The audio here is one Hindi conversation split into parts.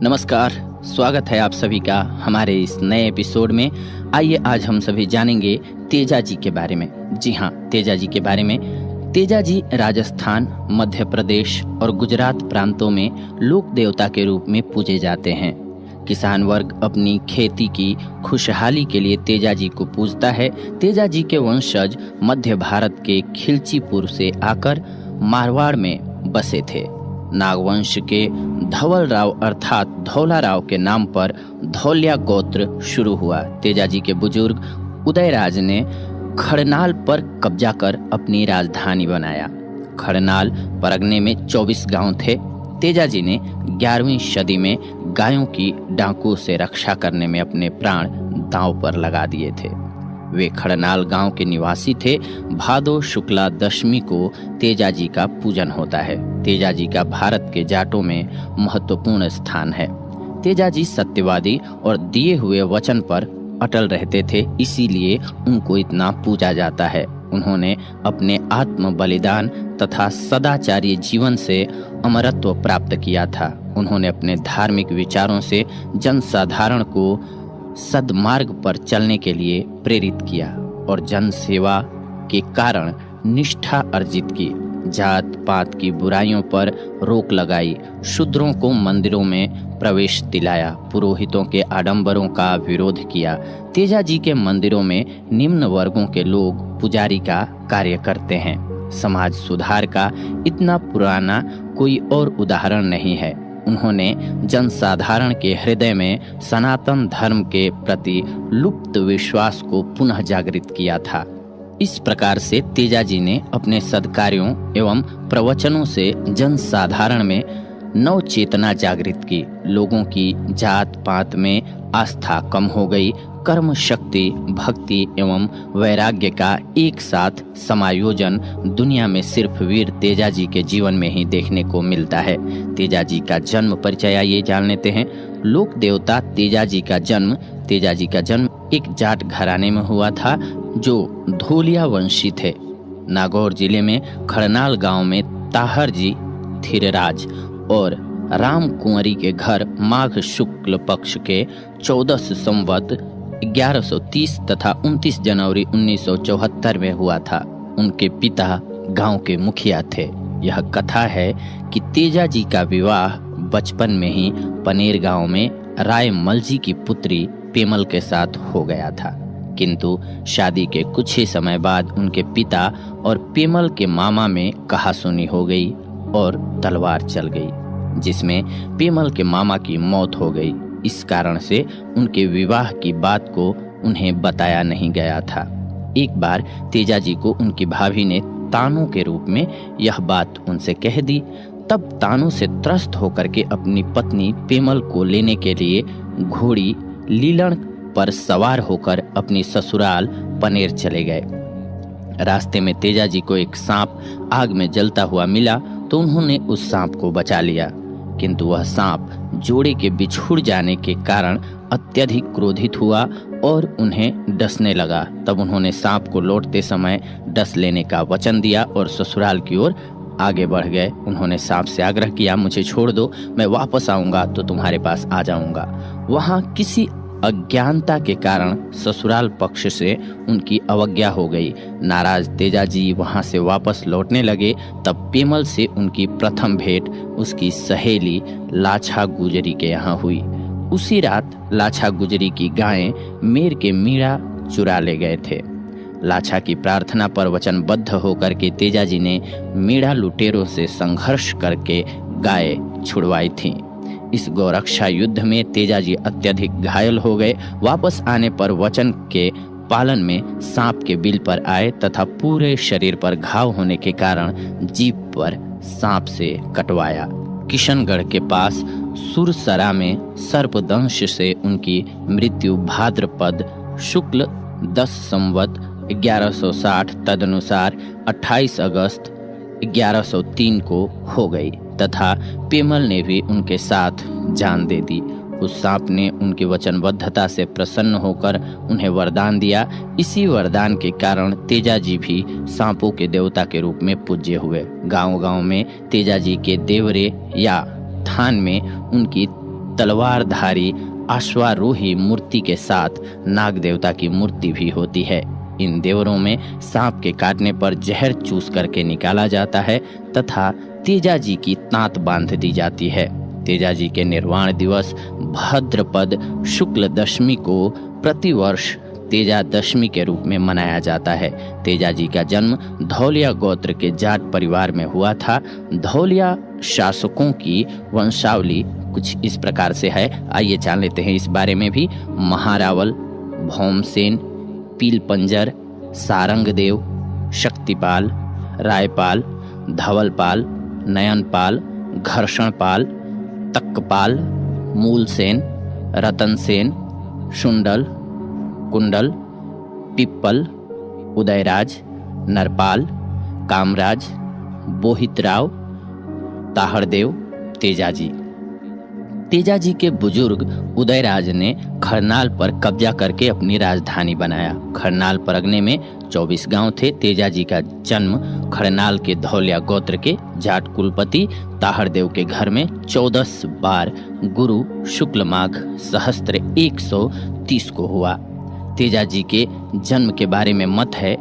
नमस्कार, स्वागत है आप सभी का हमारे इस नए एपिसोड में। आइए आज हम सभी जानेंगे तेजा जी के बारे में। जी हाँ, तेजा जी के बारे में। तेजा जी राजस्थान, मध्य प्रदेश और गुजरात प्रांतों में लोक देवता के रूप में पूजे जाते हैं। किसान वर्ग अपनी खेती की खुशहाली के लिए तेजा जी को पूजता है। तेजा जी के वंशज मध्य भारत के खिलचीपुर से आकर मारवाड़ में बसे थे। नागवंश के धवल राव अर्थात धौला राव के नाम पर धौलिया गोत्र शुरू हुआ। तेजा जी के बुजुर्ग उदयराज ने खड़नाल पर कब्जा कर अपनी राजधानी बनाया। खड़नाल परगने में 24 गांव थे। तेजा जी ने 11वीं सदी में गायों की डाकू से रक्षा करने में अपने प्राण दांव पर लगा दिए थे। वे खड़नाल गांव के निवासी थे। भादो शुक्ला दशमी को तेजा जी का पूजन होता है। तेजा जी का भारत के जाटों में महत्वपूर्ण स्थान है। तेजा जी सत्यवादी और दिए हुए वचन पर अटल रहते थे, इसीलिए उनको इतना पूजा जाता है। उन्होंने अपने आत्म बलिदान तथा सदाचारी जीवन से अमरत्व प्राप्त किया था। उन्होंने अपने धार्मिक विचारों से जनसाधारण को सद्मार्ग पर चलने के लिए प्रेरित किया और जन सेवा के कारण निष्ठा अर्जित की। जात पात की बुराइयों पर रोक लगाई, शूद्रों को मंदिरों में प्रवेश दिलाया, पुरोहितों के आडंबरों का विरोध किया। तेजा जी के मंदिरों में निम्न वर्गों के लोग पुजारी का कार्य करते हैं। समाज सुधार का इतना पुराना कोई और उदाहरण नहीं है। उन्होंने जनसाधारण के हृदय में सनातन धर्म के प्रति लुप्त विश्वास को पुनः जागृत किया था। इस प्रकार से तेजा जी ने अपने सद्कार्यों एवं प्रवचनों से जनसाधारण में नव चेतना जागृत की। लोगों की जात पात में आस्था कम हो गई। कर्म शक्ति, भक्ति एवं वैराग्य का एक साथ समायोजन दुनिया में सिर्फ वीर तेजा जी के जीवन में ही देखने को मिलता है। तेजा जी का जन्म परिचय ये जान लेते हैं। लोक देवता तेजा जी का जन्म एक जाट घराने में हुआ था जो धोलिया वंशी थे। नागौर जिले में खड़नाल गांव में ताहर जी धीरराज और राम कुंवरी के घर माघ शुक्ल पक्ष के 14 संवत 1130 तथा 29 जनवरी 1974 में हुआ था। उनके पिता गांव के मुखिया थे। यह कथा है कि तेजा जी का विवाह बचपन में ही पनेर गांव में राय मलजी की पुत्री पेमल के साथ हो गया था, किंतु शादी के कुछ ही समय बाद उनके पिता और पेमल के मामा में कहासुनी हो गई और तलवार चल गई, जिसमें पेमल के मामा की मौत हो गई। इस कारण से उनके विवाह की बात को उन्हें बताया नहीं गया था। एक बार तेजा जी को उनकी भाभी ने तानों के रूप में यह बात उनसे कह दी। तब तानों से त्रस्त होकर के अपनी पत्नी पेमल को लेने के लिए घोड़ी लीलन पर सवार होकर अपनी ससुराल पनेर चले गए। रास्ते में तेजा जी को एक सांप आग में जलता हुआ मिला तो उन्होंने उस सांप को बचा लिया, किंतु वह सांप जोड़े के बिछुड़ जाने के कारण अत्यधिक क्रोधित हुआ और उन्हें डसने लगा। तब उन्होंने सांप को लौटते समय डस लेने का वचन दिया और ससुराल की ओर आगे बढ़ गए। उन्होंने सांप से आग्रह किया, मुझे छोड़ दो, मैं वापस आऊंगा तो तुम्हारे पास आ जाऊंगा। वहां किसी अज्ञानता के कारण ससुराल पक्ष से उनकी अवज्ञा हो गई। नाराज तेजा जी वहां से वापस लौटने लगे। तब पेमल से उनकी प्रथम भेंट उसकी सहेली लाछा गुजरी के यहाँ हुई। उसी रात लाछा गुजरी की गायें मेर के मीणा चुरा ले गए थे। लाछा की प्रार्थना पर वचनबद्ध होकर के तेजा जी ने मीणा लुटेरों से संघर्ष करके गाय छुड़वाई थीं। इस गौरक्षा युद्ध में तेजा जी अत्यधिक घायल हो गए। वापस आने पर वचन के पालन में सांप के बिल पर आए तथा पूरे शरीर पर घाव होने के कारण जीभ पर सांप से कटवाया। किशनगढ़ के पास सुरसरा में सर्पदंश से उनकी मृत्यु भाद्रपद शुक्ल 10 संवत 1160 तदनुसार 28 अगस्त 1103 को हो गई तथा पेमल ने भी उनके साथ जान दे दी। उस सांप ने उनकी वचनबद्धता से प्रसन्न होकर उन्हें वरदान दिया। इसी वरदान के कारण तेजा जी भी सांपों के देवता के रूप में पूज्य हुए। गांव-गांव में तेजा जी के देवरे या थान में उनकी तलवारधारी अश्वारोही मूर्ति के साथ नाग देवता की मूर्ति भी होती है। इन देवरों में सांप के काटने पर जहर चूस करके निकाला जाता है तथा तेजा जी की तांत बांध दी जाती है। तेजा जी के निर्वाण दिवस भाद्रपद शुक्ल दशमी को प्रतिवर्ष तेजा दशमी के रूप में मनाया जाता है। तेजा जी का जन्म धौलिया गोत्र के जाट परिवार में हुआ था। धौलिया शासकों की वंशावली कुछ इस प्रकार से है, आइए जान लेते हैं इस बारे में भी। महारावल, भौमसेन, पीलपंजर, सारंगदेव, शक्तिपाल, रायपाल, धवलपाल, नयनपाल, घर्षणपाल, तक्कपाल, मूलसेन, रतनसेन, शुंडल, कुंडल, पिप्पल, उदयराज, नरपाल, कामराज, बोहितराव, ताहड़देव, तेजाजी। तेजाजी के बुजुर्ग उदयराज ने खरनाल पर कब्जा करके अपनी राजधानी बनाया। खरनाल परगने में 24 गांव थे। तेजाजी का जन्म खरनाल के धौलिया गोत्र के जाट कुलपति ताहड़देव के घर में 14 बार गुरु शुक्ल माघ सहस्त्र 130 को हुआ। तेजाजी के जन्म के बारे में मत है,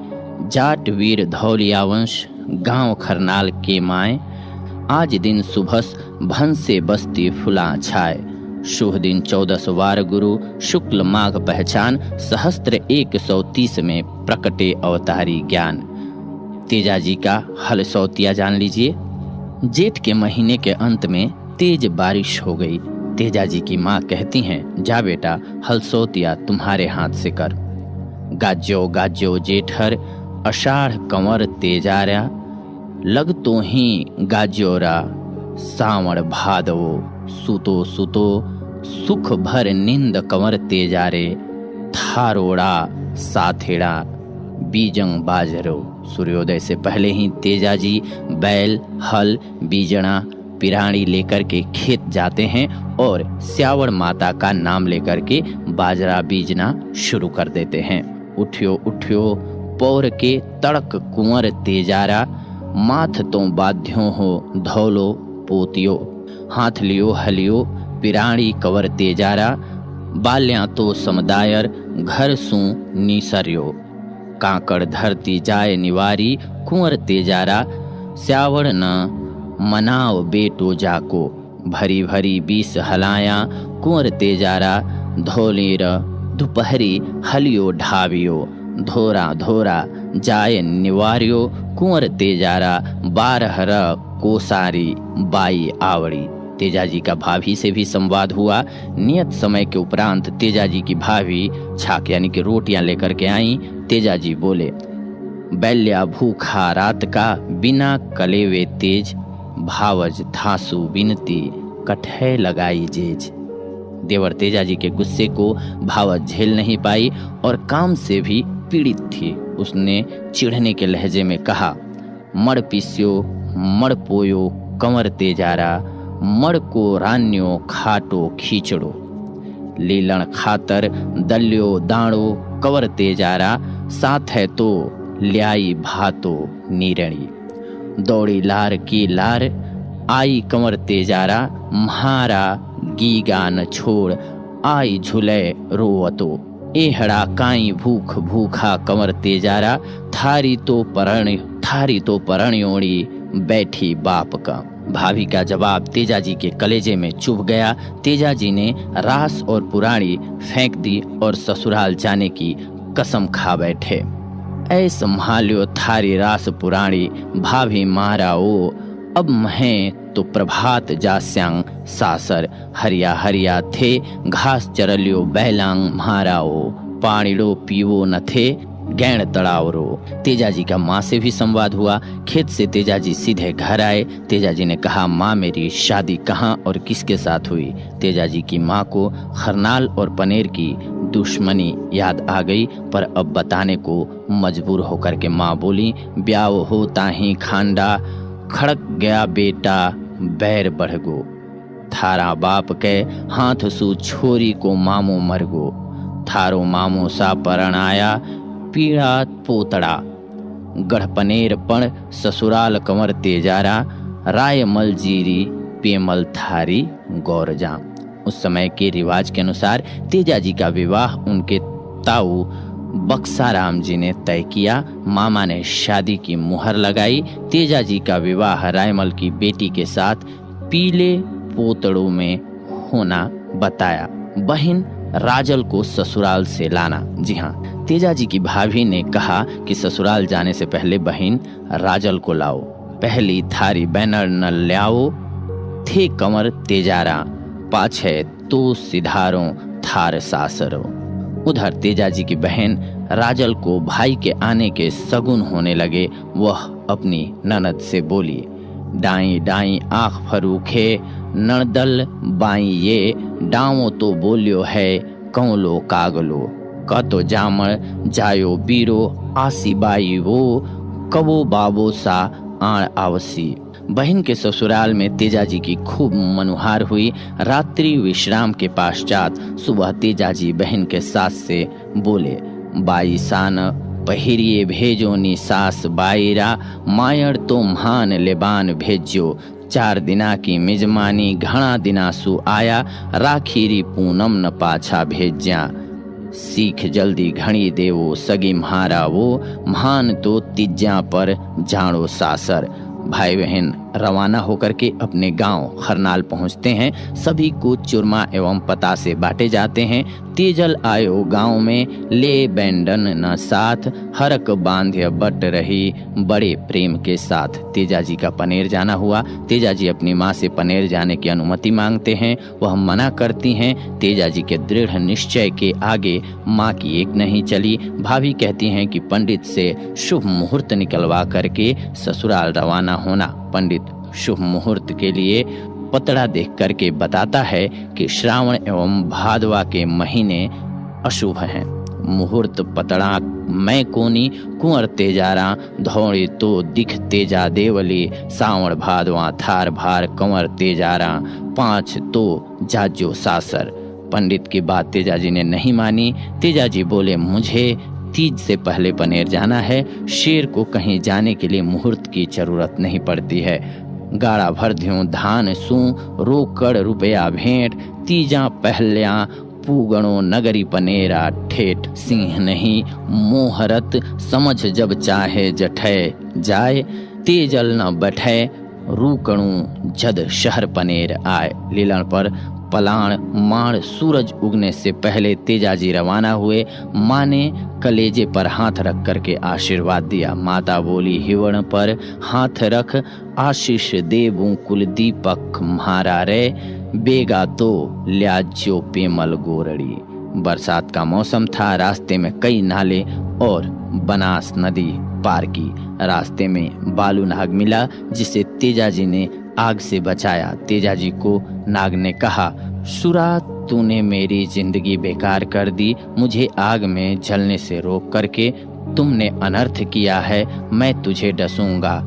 जाट वीर धौलिया वंश गांव खरनाल के माए, आज दिन सुबह भन से बस्ती फुला छाए, शुभ दिन 14 वार गुरु शुक्ल माघ पहचान, सहस्त्र 130 में प्रकटे अवतारी ज्ञान। तेजाजी का हलसौतिया जान लीजिए। जेठ के महीने के अंत में तेज बारिश हो गई। तेजाजी की माँ कहती हैं, जा बेटा हलसौतिया तुम्हारे हाथ से कर। गाज्यो गाज्यो जेठर अषाढ़ कंवर तेजारा, लग तो ही गाज्योरा सावण भादवो, सुतो सुतो सुख भर निंद कंवर तेजारे, थारोड़ा साथेड़ा बीजंग बाजरो। सूर्योदय से पहले ही तेजाजी बैल, हल, बीजड़ा, पिराणी लेकर के खेत जाते हैं और श्यावड़ माता का नाम लेकर के बाजरा बीजना शुरू कर देते हैं। उठ्यो उठ्यो पौर के तड़क कुंवर तेजारा, माथ तो बाध्यों हो धौलो पोतियो, हाथ लियो हलियो पिराणी कवर तेजारा, बाल्या तो समुदायर घर सू नीसरियो, काकड़ धरती जाए निवारी कुंवर तेजारा, श्यावड़ न मनाव बेटो जाको, भरी भरी 20 हलाया कुंवर तेजारा, धौलेर दोपहरी हलियो ढावियो, धोरा धोरा जाए निवार्यो कुंवर तेजारा, 12 कोसारी बाई आवड़ी। तेजाजी का भाभी से भी संवाद हुआ। नियत समय के उपरांत तेजाजी की भाभी छाक यानी कि रोटियां लेकर के आई। तेजाजी बोले, बैल्या भूखा रात का बिना कलेवे तेज, भावज थासु बिनती कठै लगाई जेज। देवर तेजाजी के गुस्से को भावज झेल नहीं पाई और काम से भी पीड़ित थी। उसने चिढ़ने के लहजे में कहा, मड़ पिस्यो मड़ पोयो कंवर तेजारा, मड़ को रान्यो खाटो खींचड़ो, लीलण खातर दल्यो दाणो कंवर तेजारा, साथ है तो ल्याई भातो नीरणी, दौड़ी लार की लार आई कंवर तेजारा, म्हारा गीगा न छोड़ आई झुले रोवतो, एहड़ा काई भूख भूखा कंवर तेजारा, थारी तो परणयोड़ी बैठी बाप का। भाभी का जवाब तेजाजी के कलेजे में चुभ गया। तेजाजी ने रास और पुराणी फेंक दी और ससुराल जाने की कसम खा बैठे। ऐ संभालियो थारी रास पुराणी, भाभी मारा ओ, अब महें तो प्रभात जास्यांग सासर, हरिया हरिया थे घास चरलियो बैलांग म्हाराओ, पानीड़ो पीवो न थे गैण तड़ावरो। तेजाजी का माँ से भी संवाद हुआ। खेत से तेजाजी सीधे घर आए। तेजाजी ने कहा, माँ मेरी शादी कहाँ और किसके साथ हुई। तेजाजी की माँ को खरनाल और पनेर की दुश्मनी याद आ गई, पर अब बताने को मजबूर होकर के माँ बोली, ब्याह होता ही खांडा खड़क गया बेटा बैर बढ़ गो, थारा बाप के हाथ सु छोरी को मामो मर गो, थारो मामो सा परण आया पीड़ा पोतड़ा, गढ़पनेर पण ससुराल कंवर तेजारा, राय मलजीरी पेमल थारी गौरजा। उस समय के रिवाज के अनुसार तेजाजी का विवाह उनके ताऊ बक्साराम जी ने तय किया। मामा ने शादी की मुहर लगाई। तेजाजी का विवाह रायमल की बेटी के साथ पीले पोतड़ों में होना बताया। बहन राजल को ससुराल से लाना। जी हाँ, तेजाजी की भाभी ने कहा कि ससुराल जाने से पहले बहन राजल को लाओ। पहली थारी बैनर न ल्याओ, थे कमर तेजारा, पाछे तो सिधारों थार सासरो। उधर तेजाजी की बहन राजल को भाई के आने के सगुन होने लगे। वह अपनी ननद से बोली, डाई डाई आँख फरूखे नड़दल बाई ये, डावो तो बोलियो है कौलो कागलो, कतो जामर जायो बीरो आसी बाई वो, कबो बाबो सा आण आवसी। बहन के ससुराल में तेजाजी की खूब मनुहार हुई। रात्रि विश्राम के पश्चात सुबह तेजाजी बहन के सास से बोले, बाई सान पहिरिए भेजो नी सास बाईरा, मायर तो महान लेबान भेजो। 4 दिना की मिजमानी घना दिना सु आया, राखीरी पूनम न पाछा भेज्या। सीख जल्दी घणी देवो सगी म्हारा वो, महान तो तिज्या पर जानो सासर। भाई बहन रवाना होकर के अपने गांव खरनाल पहुंचते हैं। सभी को चूरमा एवं पतासे बांटे जाते हैं। तेजल आयो गांव में, ले बैंडन न साथ, हरक बांध्य बट रही बड़े प्रेम के साथ। तेजाजी का पनेर जाना हुआ। तेजाजी अपनी माँ से पनेर जाने की अनुमति मांगते हैं। वह मना करती हैं। तेजाजी के दृढ़ निश्चय के आगे माँ की एक नहीं चली। भाभी कहती हैं कि पंडित से शुभ मुहूर्त निकलवा करके ससुराल रवाना होना। पंडित शुभ मुहूर्त के लिए पतड़ा देख करके बताता है कि श्रावण एवं भादवा के महीने अशुभ हैं। मुहूर्त पतड़ा मैं कोनी कुंवर तेजारा, धौड़ी तो दिख तेजा देवली, सावण भादवा थार भार कंवर तेजारा, 5 तो जाजो सासर। पंडित की बात तेजाजी ने नहीं मानी। तेजाजी बोले, मुझे तीज से पहले पनेर जाना है। शेर को कहीं जाने के लिए मुहूर्त की जरूरत नहीं पड़ती है। गाड़ा भर ध्यूं धान सू, रोकड़ रुपया भेंट, तीजा पहल्या पूगणो नगरी पनेरा ठेठ। सिंह नहीं मोहरत समझ जब चाहे जठे जाए, तेजल न बैठे रूकणु जद शहर पनेर आए। लीलन पर पलाण माण सूरज उगने से पहले तेजाजी रवाना हुए। माँ ने कलेजे पर हाथ रख करके आशीर्वाद दिया। माता बोली, हिवण पर हाथ रख आशीष देवू कुलदीपक म्हारा रे, बेगा तो ल्याज्यो पेमल गोरड़ी। बरसात का मौसम था। रास्ते में कई नाले और बनास नदी पार की। रास्ते में बालू नाग मिला, जिसे तेजाजी ने आग से बचाया। तेजाजी को नाग ने कहा, सुरा तूने मेरी जिंदगी बेकार कर दी। मुझे आग में जलने से रोक करके तुमने अनर्थ किया है। मैं तुझे डसूंगा,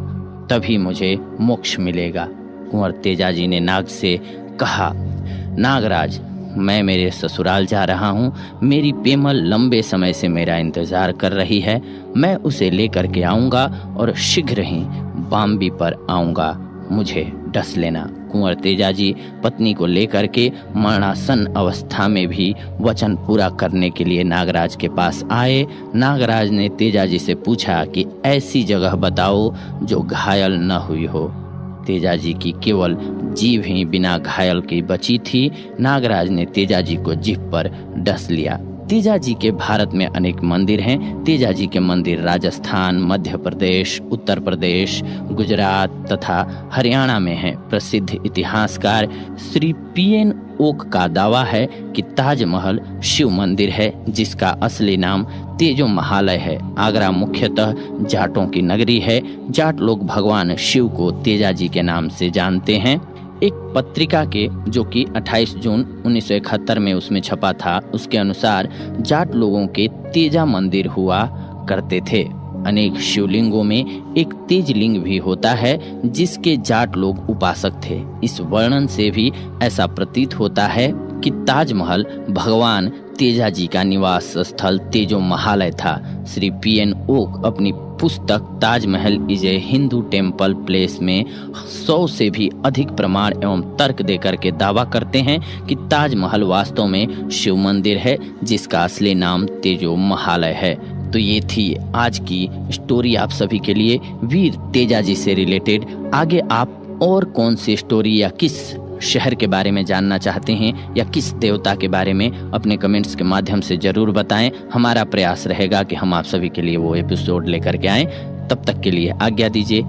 तभी मुझे मोक्ष मिलेगा। कुंवर तेजाजी ने नाग से कहा, नागराज, मैं मेरे ससुराल जा रहा हूँ। मेरी पेमल लंबे समय से मेरा इंतजार कर रही है। मैं उसे लेकर के आऊँगा और शीघ्र ही बाम्बी पर आऊँगा। मुझे डस लेना। कुंवर तेजाजी पत्नी को लेकर के मरणासन अवस्था में भी वचन पूरा करने के लिए नागराज के पास आए। नागराज ने तेजाजी से पूछा कि ऐसी जगह बताओ जो घायल न हुई हो। तेजाजी की केवल जीभ ही बिना घायल की बची थी। नागराज ने तेजाजी को जीभ पर डस लिया। तेजाजी के भारत में अनेक मंदिर हैं। तेजाजी के मंदिर राजस्थान, मध्य प्रदेश, उत्तर प्रदेश, गुजरात तथा हरियाणा में हैं। प्रसिद्ध इतिहासकार श्री पीएन ओक का दावा है कि ताजमहल शिव मंदिर है, जिसका असली नाम तेजो महालय है। आगरा मुख्यतः जाटों की नगरी है। जाट लोग भगवान शिव को तेजाजी के नाम से जानते हैं। एक पत्रिका के जो कि 28 जून 1971 में उसमें छपा था, उसके अनुसार जाट लोगों के तेजा मंदिर हुआ करते थे। अनेक शिवलिंगों में एक तेज लिंग भी होता है, जिसके जाट लोग उपासक थे। इस वर्णन से भी ऐसा प्रतीत होता है कि ताजमहल भगवान तेजाजी का निवास स्थल तेजो महालय था। श्री पीएन ओक अपनी पुस्तक Taj Mahal is a Hindu temple place में 100 से भी अधिक प्रमाण एवं तर्क देकर के दावा करते हैं कि ताजमहल वास्तव में शिव मंदिर है, जिसका असली नाम तेजो महालय है। तो ये थी आज की स्टोरी आप सभी के लिए वीर तेजाजी से रिलेटेड। आगे आप और कौन सी स्टोरी या किस शहर के बारे में जानना चाहते हैं या किस देवता के बारे में, अपने कमेंट्स के माध्यम से जरूर बताएं। हमारा प्रयास रहेगा कि हम आप सभी के लिए वो एपिसोड लेकर के आएं। तब तक के लिए आज्ञा दीजिए।